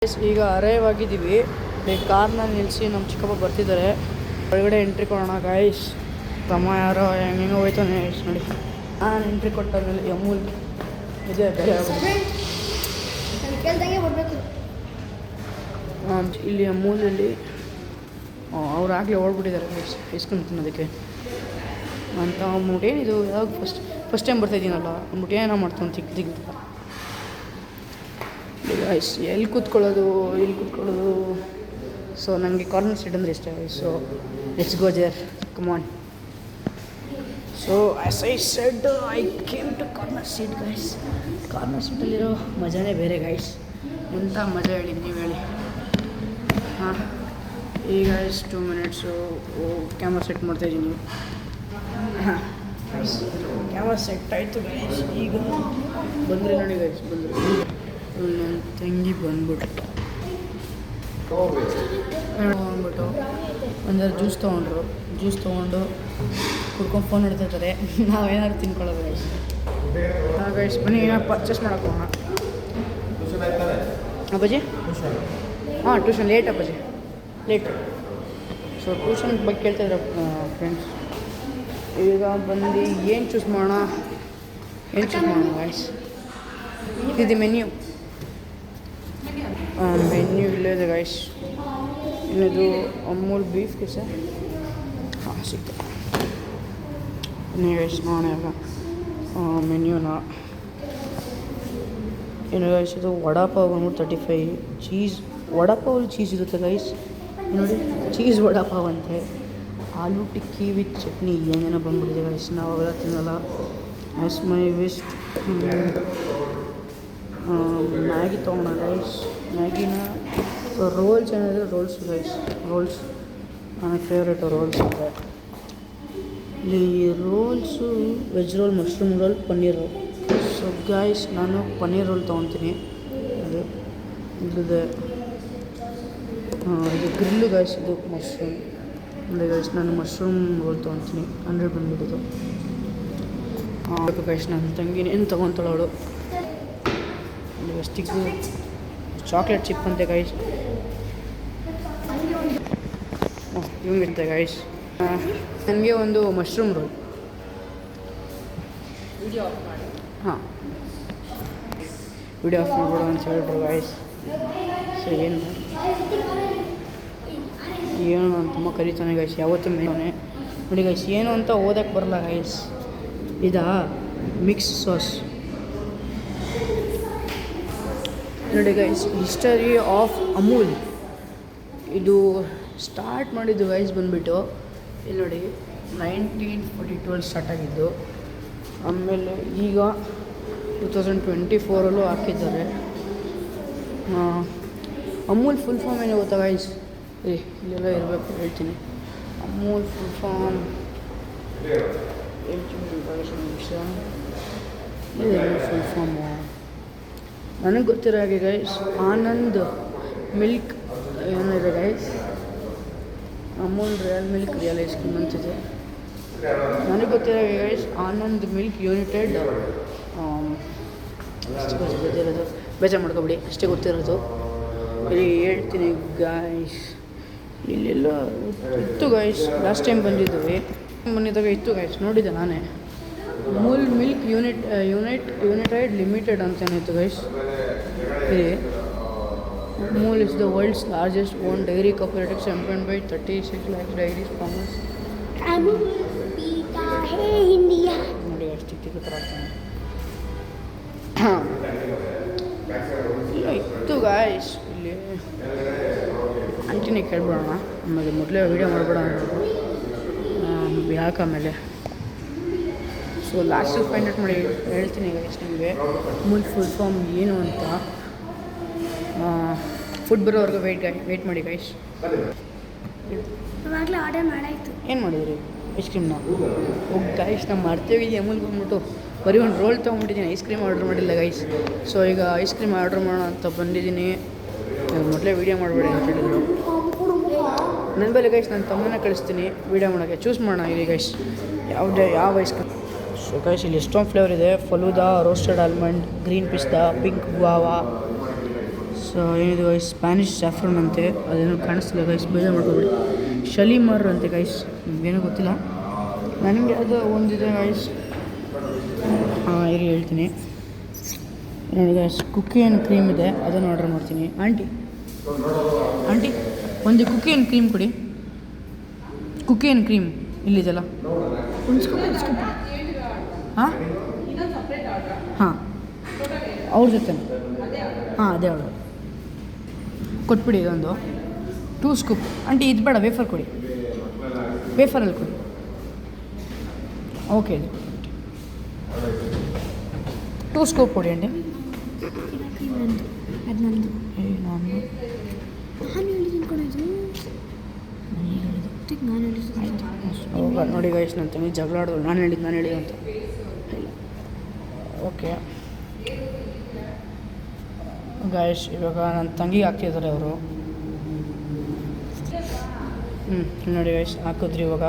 ಈಗ ಅರೈವ್ ಆಗಿದ್ದೀವಿ. ಕಾರ್ನ ನಿಲ್ಲಿಸಿ ನಮ್ಮ ಚಿಕ್ಕಪ್ಪ ಬರ್ತಿದ್ದಾರೆ. ಒಳಗಡೆ ಎಂಟ್ರಿ ಕೊಡೋಣ ಗಾಯ್ಸ್. ತಮ್ಮ ಯಾರೋ ಹೆಂಗೆ ಹೋಯ್ತಾನೆ ಗಾಯ್ಸ್ ನೋಡಿ. ನಾನು ಎಂಟ್ರಿ ಕೊಟ್ಟಾದ್ಮೇಲೆ ಅಮೂಲ್ ಇದೆ ಬೆಳೆ ಇಲ್ಲಿ ಅಮೂಲಲ್ಲಿ ಅವ್ರು ಆಗಲೇ ಓಡ್ಬಿಟ್ಟಿದ್ದಾರೆ ಗಾಯ್ಸ್ ಇಸ್ಕೊಂಡು ತಿನ್ನೋದಕ್ಕೆ ಅಂತ ಅಂದ್ಬಿಟ್ಟು. ಏನಿದು ಯಾವಾಗ ಫಸ್ಟ್ ಟೈಮ್ ಬರ್ತಾಯಿದ್ದೀನಲ್ಲ ಅಂದ್ಬಿಟ್ಟು ಏನೋ ಮಾಡ್ತಾನೆ ಚಿಕ್ಕ ಗಾಯ್ಸ್. ಎಲ್ಲಿ ಕೂತ್ಕೊಳ್ಳೋದು. ಸೊ ನನಗೆ ಕಾರ್ನರ್ ಸೀಟ್ ಅಂದರೆ ಇಷ್ಟ guys. So let's go there, come on. So as I said I came to corner seat guys. Corner ಸೀಟಲ್ಲಿರೋ ಮಜಾನೇ ಬೇರೆ ಗಾಯ್ಸ್. ಎಂಥ ಮಜಾ ಹೇಳಿ ನೀವು ಹೇಳಿ. ಹಾಂ ಈಗ ಗಾಯ್ಸ್ 2 ಮಿನಿಟ್ಸು ಕ್ಯಾಮ್ರಾ ಸೆಟ್ ಮಾಡ್ತಾಯಿದ್ದೀನಿ. ಹಾಂ ಗಾಯ್ಸ್ ಕ್ಯಾಮ್ರಾ ಸೆಟ್ ಆಯಿತು ಗಾಯ್ಸ್. ಈಗ ಬಂದರೆ ನೋಡಿ ಗಾಯ್ಸ್, ಬಂದರು ನನ್ನ ತಂಗಿ ಬಂದ್ಬಿಟ್ಟು ಒಂದೆರಡು ಜ್ಯೂಸ್ ತೊಗೊಂಡು ಕುಡ್ಕೊಂಡು ಫೋನ್ ಹಿಡ್ತಿರ್ತಾರೆ. ನಾವೇನಾದ್ರು ತಿನ್ಕೊಳ್ಳೋದು ಗೈಸ್. ಹಾಂ ಗೈಸ್ ಬನ್ನಿ ಏನೋ ಪರ್ಚೇಸ್ ಮಾಡೋಕೆ ಹೋಗೋಣ. ಅಪ್ಪಾಜಿ ಹಾಂ ಟ್ಯೂಷನ್ ಲೇಟ್ ಅಪ್ಪಾಜಿ ಲೇಟು. ಸೊ ಟ್ಯೂಷನ್ ಬಗ್ಗೆ ಕೇಳ್ತಾಯಿದ್ರು ಫ್ರೆಂಡ್ಸ್. ಈಗ ಬಂದು ಏನು ಚೂಸ್ ಮಾಡೋಣ ಗೈಸ್. ಇದು ಮೆನ್ಯೂ ಇಲ್ಲೇ ಇದೆ ಗೈಸ್. ಇನ್ನಿದು ಅಮೂಲ್ ಬೀಫ್ ಸರ್. ಹಾಂ ಸಿಕ್ತು. ಗೈಸ್ ನೋಡೋಣ ಇವಾಗ ಮೆನ್ಯೂನ. ಏನು ಗೈಸ್ ಇದು ವಡಾಪಾವ್ ಬಂದ್ಬಿಟ್ಟು 35 ಚೀಸ್. ವಡಾಪಾವಲ್ಲಿ ಚೀಸ್ ಇರುತ್ತೆ ಗೈಸ್ ನೋಡಿ. ಚೀಸ್ ವಡಾಪಾವ್ ಅಂತೆ. ಆಲೂ ಟಿಕ್ಕಿ ವಿತ್ ಚಟ್ನಿ ಏನೇನೋ ಬಂದ್ಬಿಟ್ಟಿದೆ ಗೈಸ್. ನಾವು ಅವೆಲ್ಲ ತಿನ್ನಲ್ಲ. ಆಸ್ ಮೈ ವಿಸ್ಟ್ ಮ್ಯಾಗಿ ತೊಗೊಳೋಣ ಗೈಸ್. ಮ್ಯಾಗಿನ ರೋಲ್ಸ್ ಏನಾದರೆ ರೋಲ್ಸ್ ಗೈಸ್. ರೋಲ್ಸ್ ನನ್ನ ಫೇವ್ರೇಟು ರೋಲ್ಸ್ ಇದೆ. ಇಲ್ಲಿ rolls veg roll, mushroom roll, paneer roll. So guys ನಾನು ಪನ್ನೀರ್ ರೋಲ್ ತೊಗೊತೀನಿ. ಅದು ಇಲ್ಲಿದೆ ಇದು ಗ್ರಿಲ್ಲು ಗೈಸ್. ಇದು ಮಶ್ರೂಮ್ ಅಂದರೆ ಗೈಸ್ ನಾನು ಮಶ್ರೂಮ್ ರೋಲ್ ತೊಗೊತೀನಿ. 100 ಬಂದ್ಬಿಟ್ಟಿದ್ದು. ಬೇಕು ಗೈಸ್. ನನ್ನ ತಂಗಿನ ಏನು ತೊಗೊತಾಳು ಅವಳು. ಸ್ಟಿಕ್ಕು ಚಾಕ್ಲೇಟ್ ಚಿಪ್ ಅಂತೆ ಗೈಸ್. ಇವಂಗಿರುತ್ತೆ ಗೈಸ್. ನನಗೆ ಒಂದು ಮಶ್ರೂಮ್ ರೋಲ್. ಹಾಂ ವಿಡಿಯೋ ಆಫ್ ಮಾಡ್ಬಿಡು ಅಂತ ಹೇಳಿದ್ರು ಗೈಸ್. ಸೊ ಏನು ನನ್ನ ತುಂಬ ಕರೀತಾನೆ ಗೈಸ್. ಯಾವತ್ತೂ ಮೇನೆ ನೋಡಿ ಗೈಸ್. ಏನು ಅಂತ ಓದಕ್ಕೆ ಬರಲ್ಲ ಗೈಸ್. ಇದಾ ಮಿಕ್ಸ್ ಸಾಸ್ ನೋಡಿ ಗೈಸ್. History of Amul. ಇದು ಸ್ಟಾರ್ಟ್ ಮಾಡಿದ್ದು ಗೈಸ್ ಬಂದುಬಿಟ್ಟು ಇಲ್ಲಿ ನೋಡಿ 1942 ಸ್ಟಾರ್ಟ್ ಆಗಿದ್ದು. ಆಮೇಲೆ ಈಗ 2024 ಹಾಕಿದ್ದಾರೆ. ಅಮೂಲ್ ಫುಲ್ ಫಾರ್ಮ್ ಏನು ಗೊತ್ತಾ ಗೈಸ್? ಇಲ್ಲೆಲ್ಲ ಇರಬೇಕು ಹೇಳ್ತೀನಿ. Amul full form full form ನನಗೆ ಗೊತ್ತಿರೋ ಹಾಗೆ ಗೈಸ್ ಆನಂದ್ ಮಿಲ್ಕ್ ಏನಿದೆ guys. Amul real milk real ice cream ಅಂತಿದೆ. ನನಗೆ ಗೊತ್ತಿರೋ ಹಾಗೆ ಗೈಸ್ ಆನಂದ್ ಮಿಲ್ಕ್ ಯುನೈಟೆಡ್ ಗೊತ್ತಿರೋದು. ಬೇಜಾರು ಮಾಡ್ಕೊಬಿಡಿ, ಅಷ್ಟೇ ಗೊತ್ತಿರೋದು. ಇಲ್ಲಿ ಹೇಳ್ತೀನಿ ಗಾಯ್ಸ್. ಇಲ್ಲೆಲ್ಲ ಇತ್ತು ಗೈಸ್. ಲಾಸ್ಟ್ ಟೈಮ್ ಬಂದಿದ್ವಿ, ಬಂದಿದ್ದಾಗ ಇತ್ತು ಗೈಸ್. ನೋಡಿದ್ದೆ ನಾನೇ. ಅಮೂಲ್ ಮಿಲ್ಕ್ ಯುನೈಟೆಡ್ ಲಿಮಿಟೆಡ್ ಅಂತೇನಿತ್ತು ಗೈಸ್. ಇಲ್ಲಿ Amul is the world's largest own dairy cooperative champion by 36 lakhs dairy farmers. ನೋಡಿ ಅಷ್ಟು ಚಿಕ್ಕ ಥರ ಆಗ್ತಾನೆ. ಇಲ್ಲ ಇತ್ತು ಗಾಯ್ಸ್. ಇಲ್ಲಿ ಆಂಟಿನೇ ಕೇಳ್ಬಿಡೋಣ. ಆಮೇಲೆ ಮೊದಲೇ ವೀಡಿಯೋ ಮಾಡಿಬಿಡೋಣ ಯಾಕೆ ಆಮೇಲೆ. ಸೊ ಲಾಸ್ಟಿಗೆ ಫೈಂಡ್ ಔಟ್ ಮಾಡಿ ಹೇಳ್ತೀನಿ ಗೈಸ್ ನಿಮಗೆ ಅಮೂಲ್ ಫುಲ್ ಫಾರ್ಮ್ ಏನು ಅಂತ. ಫುಡ್ ಬರೋವರೆಗೂ ವೆಯ್ಟ್ ಮಾಡಿ ಗೈಸ್. ಇವಾಗಲೇ ಆರ್ಡರ್ ಮಾಡಾಯಿತು. ಏನು ಮಾಡಿದ್ರಿ ಐಸ್ ಕ್ರೀಮ್ನ? ಹೋಗಿ ಗೈಸ್ ನಾವು ಮಾಡ್ತೇವೆ. ಅಮೂಲ್ಗೆ ಬಂದ್ಬಿಟ್ಟು ಬರೀ ಒಂದು ರೋಲ್ ತೊಗೊಂಡ್ಬಿಟ್ಟಿದ್ದೀನಿ. ಐಸ್ ಕ್ರೀಮ್ ಆರ್ಡ್ರ್ ಮಾಡಿಲ್ಲ ಗೈಸ್. ಸೊ ಈಗ ಐಸ್ ಕ್ರೀಮ್ ಆರ್ಡ್ರ್ ಮಾಡೋಣ ಅಂತ ಬಂದಿದ್ದೀನಿ. ಮೊದಲೇ ವೀಡಿಯೋ ಮಾಡಬೇಡಿ ಅಂತ ಹೇಳಿದರು. ನನ್ನ ಮೇಲೆ ಗೈಸ್ ನನ್ನ ತಮ್ಮನ ಕಳಿಸ್ತೀನಿ ವೀಡಿಯೋ ಮಾಡೋಕ್ಕೆ. ಚೂಸ್ ಮಾಡೋಣ ಇಲ್ಲಿ ಗೈಸ್ ಯಾವ ಐಸ್ ಕ್ರೀಮ್. ಸೊ ಗೈಸ್ ಇಲ್ಲಿ ಎಷ್ಟೊಂದು ಫ್ಲೇವರ್ ಇದೆ. ಫಲೂದಾ, ರೋಸ್ಟೆಡ್ ಆಲ್ಮಂಡ್, ಗ್ರೀನ್ ಪಿಸ್ತಾ, ಪಿಂಕ್ ಗುವಾವಾ. ಸೊ ಏನಿದು ಗೈಸ್ ಸ್ಪ್ಯಾನಿಷ್ ಸ್ಯಾಫ್ರನ್ ಅಂತೆ, ಅದೇನು ಕಾಣಿಸ್ತಿಲ್ಲ ಗೈಸ್, ಬೇಜಾರು ಮಾಡ್ಕೊಬೇಡಿ. ಶಲೀಮರ್ ಅಂತೆ ಗೈಸ್, ಏನೂ ಗೊತ್ತಿಲ್ಲ ನನಗೆ. ಅದು ಒಂದಿದೆ ಗೈಸ್, ಇರಿ ಹೇಳ್ತೀನಿ ನೋಡಿ ಗೈಸ್. ಕುಕ್ಕಿ ಆ್ಯಂಡ್ ಕ್ರೀಮ್ ಇದೆ, ಅದನ್ನು ಆರ್ಡರ್ ಮಾಡ್ತೀನಿ. ಆಂಟಿ ಒಂದು ಕುಕ್ಕಿ ಆ್ಯಂಡ್ ಕ್ರೀಮ್ ಕೊಡಿ. ಕುಕ್ಕಿ ಆ್ಯಂಡ್ ಕ್ರೀಮ್ ಇಲ್ಲಿದೆಲ್ಲ ಒಂದು ಸ್ಕೂಪ್. ಹಾಂ ಅವ್ರ ಜೊತೆ ಅದೇ ಆರ್ಡರ್ ಕೊಟ್ಬಿಡಿ. ಇದೊಂದು 2 ಸ್ಕೂಪ್. ಆಂಟಿ ಇದು ಬೇಡ, ವೇಫರ್ ಕೊಡಿ, ವೇಫರಲ್ಲಿ ಕೊಡಿ. ಓಕೆ, ಇದು 2 ಸ್ಕೂಪ್ ಕೊಡಿ ಆಂಟಿ. ನೋಡಿ ಗೈಸ್, ನನ್ನ ತಂಗಿ ಜಗಳ ಆಡೋದು, ನಾನು ಹೇಳಿದ್ದು ಅಂತ. ಓಕೆ ಗೈಸ್, ಇವಾಗ ನನ್ನ ತಂಗಿಗೆ ಹಾಕ್ತಿದ್ದಾರೆ ಅವರು. ನೋಡಿ ಗೈಸ್, ಹಾಕಿದ್ರಿ ಇವಾಗ.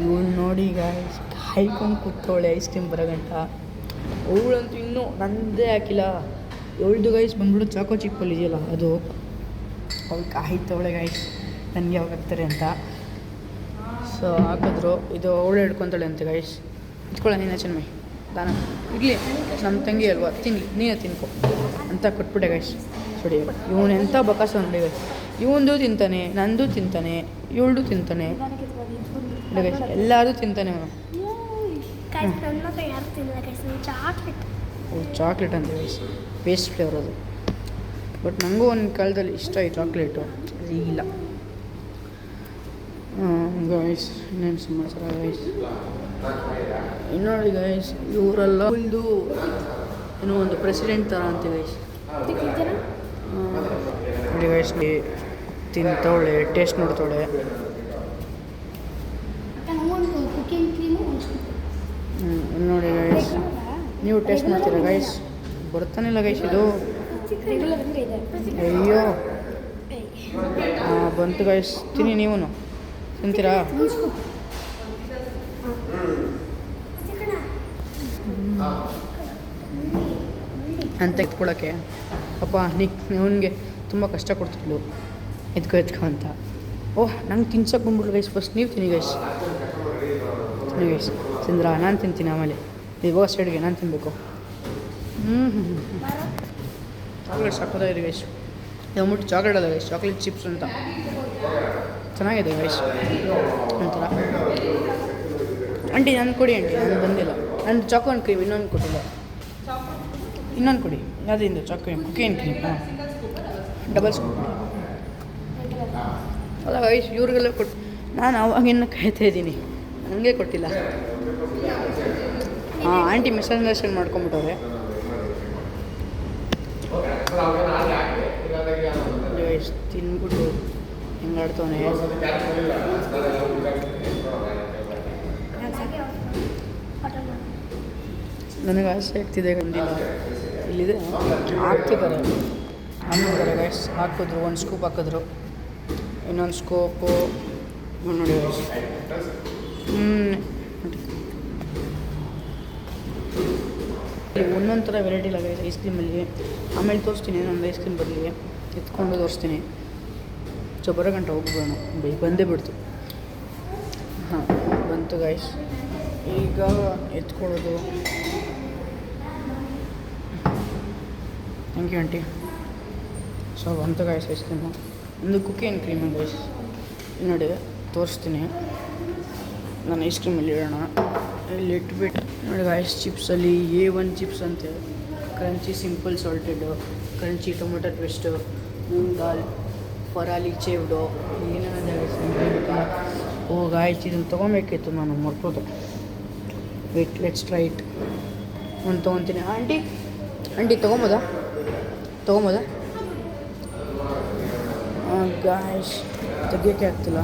ಇವಳು ನೋಡಿ ಗೈಸ್, ಕಾಯ್ಕೊಂಡು ಕೂತವಳೆ ಐಸ್ ಕ್ರೀಮ್ ಬರೋಗಂಟ. ಅವಳಂತೂ ಇನ್ನೂ ನಂದೇ ಹಾಕಿಲ್ಲ. ಇವಳ್ದು ಗೈಸ್ ಬಂದ್ಬಿಟ್ಟು ಚಾಕೋ ಚಿಪ್ಪಲ್ಲಿ ಇದೆಯಲ್ಲ ಅದು, ಅವಳು ಕಾಯ್ತವಳೆ ಗೈಸ್ ನನಗೆ ಯಾವಾಗ ಹಾಕ್ತಾರೆ ಅಂತ. ಸೊ ಹಾಕಿದ್ರು. ಇದು ಅವಳು ಹಿಡ್ಕೊತಾಳೆ ಅಂತೆ ಗೈಸ್. ಇಟ್ಕೊಳ್ಳ ನೀನು ಚೆನ್ನೈ ದಾನ ಇರಲಿ, ನಮ್ಮ ತಂಗಿ ಅಲ್ವಾ, ತಿನ್ನಲಿ, ನೀನೇ ತಿನ್ಕೊ ಅಂತ ಕೊಟ್ಬಿಟ್ಟೆ ಗೈಸ್. ನೋಡಿ ಇವನು ಎಂಥ ಬಕಾಸ ನೋಡಿ ಗೈಸ್. ಇವನದು ತಿಂತಾನೆ, ನಂದು ತಿಂತಾನೆ, ಇವಳ್ದು ತಿಂತಾನೆ, ಗೈಸ್ ಎಲ್ಲರೂ ತಿಂತಾನೆ ಅವನು. ಚಾಕ್ಲೇಟ್ ಅಂತ ಗೈಸ್, ಪೇಸ್ಟ್ ಫ್ಲೇವರ್ ಅದು. ಬಟ್ ನನಗೂ ಒಂದು ಕಾಲದಲ್ಲಿ ಇಷ್ಟ ಈ ಚಾಕ್ಲೇಟು, ಈಗಿಲ್ಲ. ಗೈಸ್ ಇನ್ನೇನು ಸಮಾಚಾರ ಗೈಸ್. ಇನ್ನೊಂದು ಗೈಸ್, ಇವರೆಲ್ಲ ಇದು ಏನೋ ಒಂದು ಪ್ರೆಸಿಡೆಂಟ್ ಥರ ಅಂತ ಗೈಸ್. ನೋಡಿ ಗೈಸ್, ತಿಂತವಳೆ, ಟೇಸ್ಟ್ ನೋಡ್ತಾಳೆ. ನೋಡಿ ಗೈಸ್, ನೀವು ಟೇಸ್ಟ್ ಮಾಡ್ತೀರಾ ಗೈಸ್? ಬರ್ತಾನಿಲ್ಲ ಗೈಸ್ ಇದು. ಅಯ್ಯೋ ಬಂತು ಗೈಸ್, ತಿನ್ನಿ, ನೀವು ತಿಂತೀರಾ? ಅಂತ ಎತ್ಕೊಳಕ್ಕೆ ಪಾಪ ಅವನಿಗೆ ತುಂಬ ಕಷ್ಟ ಕೊಡ್ತಿದ್ಲು, ಎತ್ಕೊ ಅಂತ. ಓಹ್, ನಂಗೆ ತಿನ್ಸೋಕೆ ಬಂದ್ಬಿಟ್ಲು ಗೈಸ್. ಫಸ್ಟ್ ನೀವು ತಿನ್ನಿ ಗೈಸ್. ತಿನ್ನಿ ಗೈಸ್. ತಿಂದ್ರಾ? ನಾನು ತಿಂತೀನಿ ಆಮೇಲೆ. ಇವಾಗ ಸೈಡ್ಗೆ ನಾನು ತಿನ್ನಬೇಕು. ಚಾಕ್ಲೇಟ್ ಸಾಕೋದಾಗಿದೆ ಗೈಸ್. ಅಂದ್ಬಿಟ್ಟು ಚಾಕ್ಲೇಟ್ ಅಲ್ಲ ಗೈಸ್, ಚಾಕ್ಲೇಟ್ ಚಿಪ್ಸ್ ಅಂತ ಚೆನ್ನಾಗಿದೆ ಗೈಸ್ ಒಂಥರ. ಆಂಟಿ ನಾನು ಕೊಡಿ ಆಂಟಿ, ನಾನು ಬಂದಿಲ್ಲ. ನಾನು ಚಾಕೋ ಆ್ಯಂಡ್ ಕ್ರೀಮ್ ಇನ್ನೊಂದು ಕೊಟ್ಟಿಲ್ಲ, ಇನ್ನೊಂದು ಕೊಡಿ. ಯಾವುದಿಂದ choco cookie and cream? Double scoop ಅಲ್ಲ ಗೈಸ್, ಇವ್ರಿಗೆಲ್ಲ ಕೊಟ್ಟು ನಾನು ಅವಾಗಿನ್ನು ಕಾಯ್ತಾ ಇದ್ದೀನಿ, ನನಗೆ ಕೊಟ್ಟಿಲ್ಲ. ಆಂಟಿ ಮಿಸ್ಅಂಡರ್ಸ್ಟ್ಯಾಂಡ್ ಮಾಡ್ಕೊಂಬಿಟ್ಟವ್ರೆ ಗೈಸ್. ತಿನ್ಬಿಟ್ಟು ಹೆಂಗಾಡ್ತವನೆ. ನನಗೆ ಆಸೆ ಆಗ್ತಿದೆ, ಬಂದಿಲ್ಲ. ಇಲ್ಲಿದೆ, ಹಾಕ್ತಿದ್ದಾರೆ, ಹಾಕಿದ್ದಾರೆ ಗೈಸ್. ಹಾಕಿದ್ರು, ಒಂದು ಸ್ಕೂಪ್ ಹಾಕಿದ್ರು, ಇನ್ನೊಂದು ಸ್ಕೂಪು ನೋಡಿ ಗೈಸ್. ಒಂದೊಂದು ಥರ ವೆರೈಟಿ ಇಲ್ಲ ಗೈಸ್ ಐಸ್ ಕ್ರೀಮಲ್ಲಿ. ಆಮೇಲೆ ತೋರಿಸ್ತೀನಿ, ನಮ್ಮದು ಐಸ್ ಕ್ರೀಮ್ ಬರಲಿ, ಎತ್ಕೊಂಡು ತೋರಿಸ್ತೀನಿ. ಸೊ ಬರೋ ಗಂಟೆ ಹೋಗ್ಬೋಣ, ಬಂದೇ ಬಿಡ್ತು. ಬಂತು ಗೈಸ್. ಈಗ ಎತ್ಕೊಳ್ಳೋದು. Thank you aunty. ಸೊ ಬಂತು ಗೈಸ್ ಐಸ್ ಕ್ರೀಮು. ಒಂದು ಕುಕ್ಕಿ ಆ್ಯಂಡ್ ಕ್ರೀಮ್ ಗೈಸ್. ನೋಡಿ ತೋರಿಸ್ತೀನಿ. ನಾನು ಐಸ್ ಕ್ರೀಮಲ್ಲಿ ಇಡೋಣ, ಇಲ್ಲಿ ಇಟ್ಬಿಟ್ಟು. ನೋಡಿ ಗೈಸ್, ಚಿಪ್ಸಲ್ಲಿ A1 ಚಿಪ್ಸ್ ಅಂತೆ. Crunchy simple salted, crunchy tomato twist, moong dal, farali chevdo, ಏನೇನಿದೆ ಗೈಸ್. ಓ ಗಾಯ್ಸ್, ಇದನ್ನು ತೊಗೊಬೇಕಿತ್ತು, ನಾನು ಮರ್ತೋದೆ. Wait, let's try it. ಒಂದು ತೊಗೊತೀನಿ. ಆಂಟಿ ತೊಗೊಬೋದಾ? ಗಾಯ್ಸ್ ತೆಗಿಯೋಕ್ಕೆ ಆಗ್ತಿಲ್ಲ.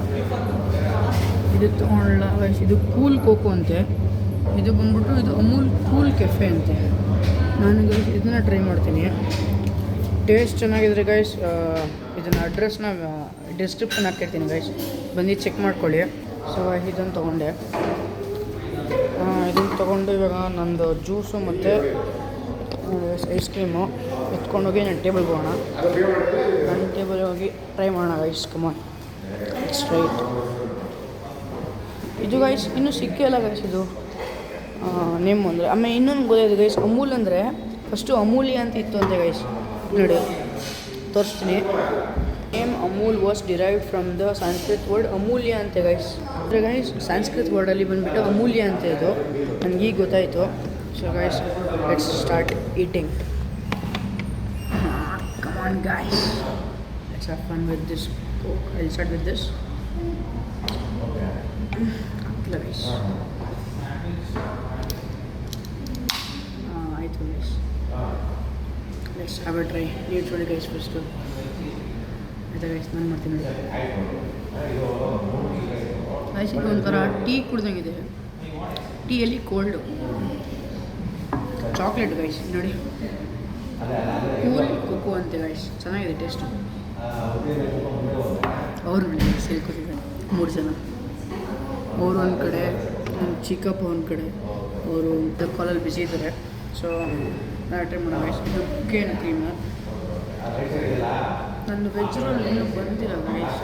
ಇದು ತೊಗೊಳ್ಳ ಗೈಸ್. ಇದು ಕೂಲ್ ಕೋಕೋ ಅಂತೆ. ಇದು ಬಂದ್ಬಿಟ್ಟು ಇದು ಅಮೂಲ್ ಕೂಲ್ ಕೆಫೆ ಅಂತೆ. ನಾನು ಗೈಸ್ ಇದನ್ನು ಟ್ರೈ ಮಾಡ್ತೀನಿ. ಟೇಸ್ಟ್ ಚೆನ್ನಾಗಿದ್ರೆ ಗೈಸ್ ಇದನ್ನು ಅಡ್ರೆಸ್ನ ಡಿಸ್ಕ್ರಿಪ್ಷನ್ ಹಾಕಿರ್ತೀನಿ ಗೈಸ್, ಬಂದು ಚೆಕ್ ಮಾಡ್ಕೊಳ್ಳಿ. ಸೊ ಇದನ್ನು ತೊಗೊಂಡೆ. ಇದನ್ನು ತೊಗೊಂಡು ಇವಾಗ ನಂದು ಜ್ಯೂಸು ಮತ್ತು ಐಸ್ ಕ್ರೀಮು ಎತ್ಕೊಂಡೋಗಿ ನನ್ನ ಟೇಬಲ್ಗೆ ಹೋಗೋಣ. ನನ್ನ ಟೇಬಲ್ಗೆ ಹೋಗಿ ಟ್ರೈ ಮಾಡೋಣ ಗೈಸ್. Come on, it's right. ಇದು ಗೈಸ್ ಇನ್ನೂ ಸಿಕ್ಕಿಲ್ಲ ಗೈಸ್. ಇದು ನೇಮ್ ಅಂದರೆ ಆಮೇಲೆ ಇನ್ನೊಂದು ಗೊತ್ತಾಯಿತು ಗೈಸ್. ಅಮೂಲ್ ಅಂದರೆ ಫಸ್ಟು ಅಮೂಲ್ಯ ಅಂತ ಇತ್ತು ಅಂತೆ ಗೈಸ್. ನೋಡಿ ತೋರಿಸ್ತೀನಿ. Name Amul was derived from the Sanskrit word amulya ಅಂತೆ ಗೈಸ್. ಅಂದರೆ ಗೈಸ್ ಸಂಸ್ಕೃತ್ ವರ್ಡಲ್ಲಿ ಬಂದುಬಿಟ್ಟು ಅಮೂಲ್ಯ ಅಂತ ಇದು ನನಗೆ ಈಗ ಗೊತ್ತಾಯಿತು. So guys let's start eating. Come on guys, let's have fun with this coke. I will start with this. Guys ಆಯಿತು guys, let's have a try. ನೀವು ನೋಡಿ ಗೈಸ್ ಫಸ್ಟು. ಆಯಿತಾ ಗೈಸ್, ನಾನು ಮಾಡ್ತೀನಿ ನೋಡಿ ಗೈಸ್. ಇದು ಒಂಥರ ಟೀ ಕುಡ್ದಂಗಿದೆ. ಟೀಯಲ್ಲಿ ಕೋಲ್ಡು ಚಾಕ್ಲೇಟ್ ಗೈಸ್. ನೋಡಿ ಕೂಲ್ ಕೊಕ್ಕೋ ಅಂತೆ ಗೈಸ್. ಚೆನ್ನಾಗಿದೆ ಟೇಸ್ಟು. ಅವ್ರು ನೋಡಿ ಸೇರ್ಕೊತಿದ್ದಾರೆ 3 ಜನ. ಅವರು ಒಂದು ಕಡೆ, ನಮ್ಮ ಚಿಕ್ಕಪ್ಪ ಒಂದು ಕಡೆ, ಅವರು ಕಾಲಲ್ಲಿ ಬಿಸಿ ಇದ್ದಾರೆ. ಸೊ ನಾನು ಟ್ರೈ ಮಾಡೋಣ ಗೈಸ್. ಇದು ಕುಕ್ಕೇನು ಕ್ರೀಮು. ನನ್ನ ವೆಜ್ ರೋಲ್ ಇನ್ನೂ ಬಂದಿಲ್ಲ ಗೈಸ್.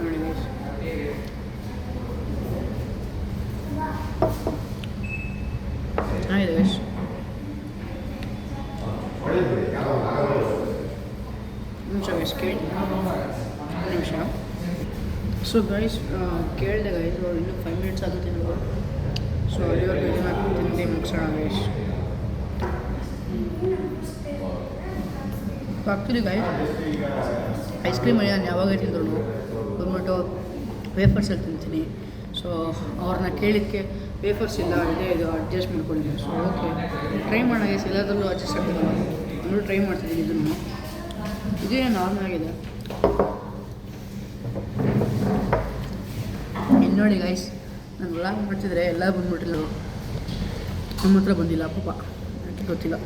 ನೋಡಿ ಗೈಸ್, ಚೆನ್ನಾಗಿದೆ ಗೈಸ್. ನಿಮಿಷ ಗೈಸ್ ಕೇಳಿ, ನಿಮಿಷ. ಸೊ ಗೈಸ್ ಕೇಳಿದೆ ಗೈಸ್, ಅವ್ರು ಇನ್ನೂ 5 ಮಿನಿಟ್ಸ್ ಆಗುತ್ತೆ ನಾವು. ಸೊ ಅಲ್ಲಿವರೆಗೂ ಇದನ್ನ ತಿಂದು ಮುಗಿಸೋಣ ಗೈಸ್. ಆ್ಯಕ್ಚುಲಿ ಗೈಸ್ ಐಸ್ ಕ್ರೀಮಲ್ಲಿ ನಾನು ಯಾವಾಗ ತಿಂದ್ರು ಬಂದ್ಬಿಟ್ಟು ವೇಫರ್ಸಲ್ಲಿ ತಿಂತೀನಿ. ಸೊ ಅವ್ರನ್ನ ಕೇಳಿದ್ದಕ್ಕೆ ವೇಫರ್ಸ್ ಇಲ್ಲ, ಇದು ಅಡ್ಜಸ್ಟ್ ಮಾಡ್ಕೊಂಡಿದ್ದೀನಿ. ಸೊ ಓಕೆ ಟ್ರೈ ಮಾಡೋಣ ಗೈಸ್. ಎಲ್ಲದರಲ್ಲೂ ಅಡ್ಜಸ್ಟ್ ಆಗ್ತದೆ. ನಾನು ಟ್ರೈ ಮಾಡ್ತಿದ್ದೀನಿ ಇದನ್ನು. ಇದೇ ನಾರ್ಮಲ್ ಆಗಿದೆ. ಇನ್ನು ನೋಡಿ ಗೈಸ್, ನಾನು ವ್ಲಾಗ್ ಮಾಡ್ತಿದ್ರೆ ಎಲ್ಲ ಬಂದ್ಬಿಟ್ಟಿಲ್ಲ. ನಮ್ಮ ಹತ್ರ ಬಂದಿಲ್ಲ ಪಾಪ, ನನಗೆ ಗೊತ್ತಿಲ್ಲ.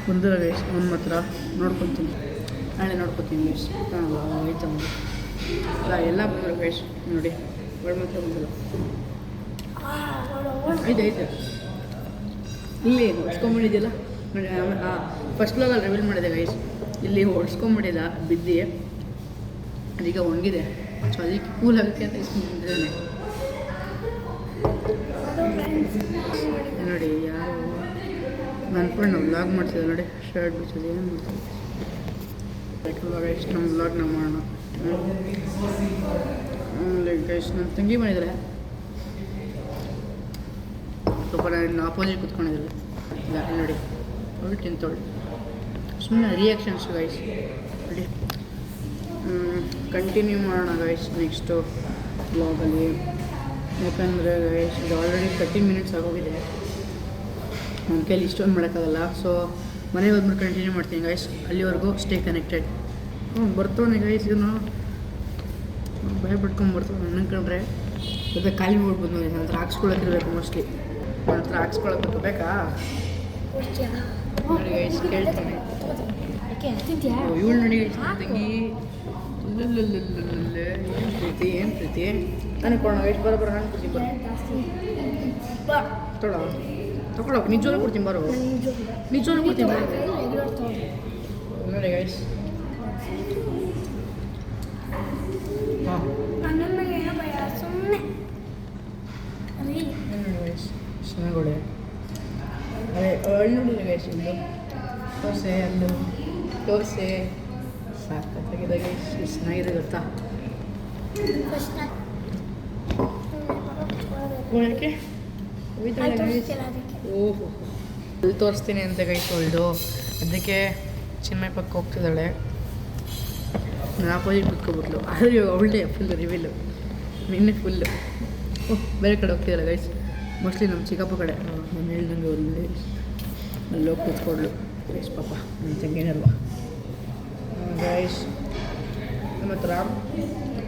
ಬಂದಿಲ್ಲ ಗೈಸ್. ನಮ್ಮ ಹತ್ರ ನೋಡ್ಕೊತೀನಿ, ನಾಳೆ ನೋಡ್ಕೊತೀನಿ ಗೈಸ್. ಆಯ್ತಾ ಅಲ್ಲ, ಎಲ್ಲ ಬಂದಿಲ್ಲ ಗೈಸ್. ನೋಡಿ ಒಳ್ಳೆ ಮಾತ್ರ ಬಂದಿಲ್ಲ. ಐತೆ ಇಲ್ಲಿ ಹೊಡ್ಸ್ಕೊಂಬಿಟ್ಟಿದ್ದಿಲ್ಲ ನೋಡಿ. ಫಸ್ಟ್ ಲಾಗಲ್ಲಿ ರಿವೀಲ್ ಮಾಡಿದೆ ಗೈಸ್. ಇಲ್ಲಿ ಹೊಡ್ಸ್ಕೊಂಬಿಟ್ಟಿಲ್ಲ, ಬಿದ್ದು ಅದೀಗ ಒಣಗಿದೆ. ಸೊ ಅದಕ್ಕೆ ಕೂಲ್ ಆಗುತ್ತೆ ಅಂತ ಇಸ್ಕೊಂಡಿದ್ದೇನೆ. ನೋಡಿ ಯಾರು ನನ್ಕೊಂಡು ನಾವು ವ್ಲಾಗ್ ಮಾಡ್ತಿದ್ದೆ ನೋಡಿ. ಶರ್ಟ್ ಬಿಚ್ಚೋದು ಏನು ಮಾಡ್ತೀವಿ ಗೈಸ್. ನಮ್ಮ ವ್ಲಾಗ್ ನಾವು ಮಾಡೋಣ ಗೈಸ್. ನನ್ನ ತಂಗಿ ಮಾಡಿದರೆ ಸ್ವಲ್ಪ ನಾನು ಆಪೋಸಿಟ್ ಕೂತ್ಕೊಂಡಿದ್ದೆ. ಇಲ್ಲ ನೋಡಿ ನೋಡಿ ತಿಂತೋಳಿ ಸುಮ್ಮನೆ ರಿಯಾಕ್ಷನ್ಸ್ ಗೈಸ್. ನೋಡಿ ಕಂಟಿನ್ಯೂ ಮಾಡೋಣ ಗೈಸ್ ನೆಕ್ಸ್ಟು ಬ್ಲಾಗಲ್ಲಿ. ಯಾಕಂದರೆ ಗೈಸ್ ಇದು ಆಲ್ರೆಡಿ 13 ಮಿನಿಟ್ಸ್ ಆಗೋಗಿದೆ. ನನ್ನ ಕೈಲಿ ಇಷ್ಟೊಂದು ಮಾಡೋಕ್ಕಾಗಲ್ಲ. ಸೊ ಮನೆಗೆ ಹೋದ್ಮೇಲೆ ಕಂಟಿನ್ಯೂ ಮಾಡ್ತೀನಿ ಗೈಸ್. ಅಲ್ಲಿವರೆಗೂ ಸ್ಟೇ ಕನೆಕ್ಟೆಡ್. ಬರ್ತಾನೆ ಗೈಸ್. ಇದನ್ನು ಭಯ ಪಡ್ಕೊಂಡು ಬರ್ತಾವೆ ನನ್ನ ಕಂಡ್ರೆ. ಮತ್ತೆ ಖಾಲಿ ಮಾಡ್ಬೋದು ನೋಡಿ. ನನ್ನ ಹತ್ರ ಹಾಕ್ಸ್ಕೊಳಕ್ಕಿರ್ಬೇಕು ಮೋಸ್ಟ್ಲಿ. ನನ್ನ ಹತ್ರ ಹಾಕ್ಸ್ಕೊಳಕ್ಕೆ ಬೇಕಾ ನೋಡಿ ಗೈಸ್. ಕೇಳ್ತಾನೆ ಇವಳು ನೋಡಿ ಗೈಸ್. ತಂಗಿ ಏನು ಪ್ರೀತಿ ನನಗೆ ಕೊಡೋಣ ಗೈಸ್. ಬರೋಬ್ಬರ ನಾನು ಕೊಡ್ತೀನಿ. ಬರೋ ತಗೊಳ್ಳೋ ನಿಜವಾಗ್ಲೂ ಕೊಡ್ತೀನಿ. ಬರೋ ನಿಜವಾಗ್ಲೂ ಕೊಡ್ತೀನಿ ನೋಡಿ ಗೈಸ್. ಹಾಂ ಚೆನ್ನಾಗೊಳ್ಳೆ ಅದೇ ನೋಡಿ ಗೈಸ್. ಇದು ದೋಸೆ, ಅಲ್ಲು ದೋಸೆ ಸಾಕಾಗಿದೆ ಗೈಸ್. ಎಷ್ಟು ಚೆನ್ನಾಗಿದೆ ಗೊತ್ತಾ. ಯಾಕೆ ಓಹೋ ಅಲ್ಲಿ ತೋರಿಸ್ತೀನಿ ಅಂತ ಗೈಸ್ ಒಳ್ದು. ಅದಕ್ಕೆ ಚಿನ್ಮಯ ಪಕ್ಕ ಹೋಗ್ತಿದ್ದಾಳೆ. ನಾನು ಆಪೋಸಿಟ್ ಕುತ್ಕೊಬಿಟ್ಲು. ಆದರೆ ಅವಳೇ ಫುಲ್ ರಿವೀಲು. ನಿನ್ನೆ ಫುಲ್ಲು ಬೇರೆ ಕಡೆ ಹೋಗ್ತಿದ್ದಾಳೆ ಗೈಸ್. ಮೋಸ್ಟ್ಲಿ ನಮ್ಮ ಚಿಕ್ಕಪ್ಪ ಕಡೆ. ನಾನು ಹೇಳ್ದಂಗೆ ಅವ್ರಿಗೆ ಅಲ್ಲಿ ಹೋಗಿ ಕೂತ್ಕೊಡ್ಲು ಗೈಸ್. ಪಾಪ ನನ್ನ ತಂಗೇನಲ್ವಾ ಗೈಸ್. ನಮ್ಮ ಹತ್ರ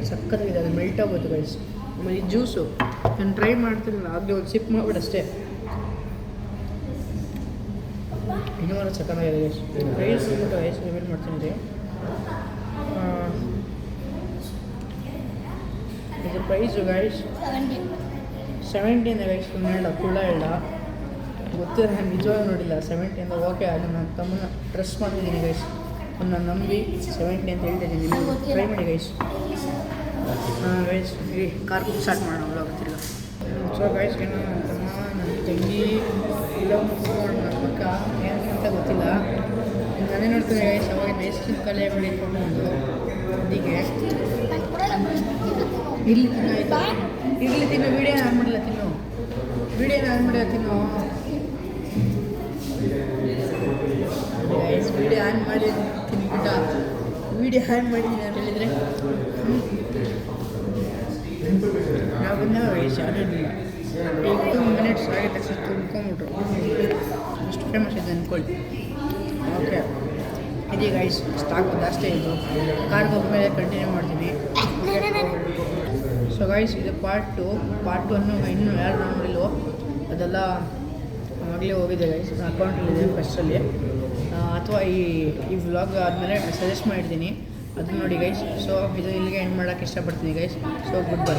ಸಕ್ಕತ್ತಾಗಿದೆ. ಅದು ಮೆಲ್ಟ್ ಆಗೋದು ಗೈಸ್. ಆಮೇಲೆ ಈ ಜ್ಯೂಸು ನಾನು ಟ್ರೈ ಮಾಡ್ತಿರಲಿಲ್ಲ. ಆಗಲೇ ಒಂದು ಸಿಪ್ ಮಾಡ್ಬಿಟ್ಟು ಅಷ್ಟೇ. ಇನ್ನೂ ಸಕ್ಕತ್ತಾಗಿದೆ ಗೈಸ್. ಪ್ರೈಸ್ ಬಂದ್ಬಿಟ್ಟು ಗೈಸ್ ರಿವೀಲ್ ಮಾಡ್ತೀನಿ. ಇದ್ರ ಪ್ರೈಸು ಗೈಸ್ 17 ಗೈಸ್. ಹೇಳ ಕುಳ್ಳ ಹೇಳ ಗೊತ್ತಿಲ್ಲ, ನಾನು ನಿಜವಾಗಿ ನೋಡಿಲ್ಲ. 70 ಅಂತ ಓಕೆ, ಅದು ನನ್ನ ತಮ್ಮನ ಟ್ರಸ್ಟ್ ಮಾಡ್ತಿದ್ದೀನಿ ಗೈಸ್. ನನ್ನ ನಂಬಿ 70 ಅಂತ ಹೇಳ್ತಾ ಇದ್ದೀನಿ. ನೀವು ಟ್ರೈ ಮಾಡಿ ಗೈಸ್. ಗೈಸ್ ಈ ಕಾರ್ ಸ್ಟಾರ್ಟ್ ಮಾಡೋಣ ಒಳಗೆ ತಿರ್ಗ. ಸೊ ಗೈಸ್ ಏನು ನನ್ನ ತಮ್ಮ ನನ್ನ ತಂಗಿ ಇಲ್ಲ ಮುಗಿಸ್ಕೊಂಡು ನನ್ನ ಪಕ್ಕ ಏನು ಅಂತ ಗೊತ್ತಿಲ್ಲ. ನಾನೇ ನೋಡ್ತೀನಿ ಗೈಸ್. ಅವಾಗ ಬೇಸಿಗೆ ಕಲೆ ಇಟ್ಕೊಂಡು ಅದಕ್ಕೆ ಇಲ್ಲಿ ತಿನ್ನೋ ಇರಲಿ ತಿನ್ನು. ವೀಡಿಯೋನ ಆನ್ ಮಾಡಿಲ್ಲ ತಿನ್ನು. ವೀಡಿಯೋನ ಆನ್ ಮಾಡಿಲ್ಲ ತಿನ್ನು ಗೈಸ್. ವೀಡಿಯೋ ಆನ್ ಮಾಡಿ ತಿನ್ಬಿಟ್ಟ. ವೀಡಿಯೋ ಆನ್ ಮಾಡಿದ್ದೀನಿ ಅಂತ ಹೇಳಿದರೆ ನಾವು ಬಂದಾಗ ಗೈಸ್ ಯಾರಿರಲಿಲ್ಲ. ಈಗ 2 ಮಿನಿಟ್ಸ್ ಆಗಿ ತಕ್ಷಣ ತುಂಬ್ಕೊಂಬಿಟ್ರು. ಅಷ್ಟು ಫೇಮಸ್ ಇದೆ ಅಂದ್ಕೊಳ್ಳಿ. ಓಕೆ ಇದೆ ಗೈಸ್. ಸ್ಟಾಕ್ ಜಾಸ್ತಿ ಆಯಿತು. ಕಾರ್ಗೆ ಹೋದ್ಮೇಲೆ ಕಂಟಿನ್ಯೂ ಮಾಡ್ತೀನಿ. ಸೊ ಗೈಸ್ ಇದು ಪಾರ್ಟ್ 2 ಇನ್ನೂ ಯಾರು ನೋಡಿಲ್ವೋ ಅದೆಲ್ಲ ಆಗಲೇ ಹೋಗಿದೆ ಗೈಸ್. ನನ್ನ ಅಕೌಂಟಲ್ಲಿದೆ ಫಸ್ಟಲ್ಲಿ. ಅಥವಾ ಈ ವ್ಲಾಗ್ ಆದಮೇಲೆ ಸಜೆಸ್ಟ್ ಮಾಡಿದ್ದೀನಿ, ಅದನ್ನ ನೋಡಿ ಗೈಸ್. ಸೊ ಇದು ಇಲ್ಲಿಗೆ ಎಂಡ್ ಮಾಡೋಕ್ಕೆ ಇಷ್ಟಪಡ್ತೀನಿ ಗೈಸ್. So good bye.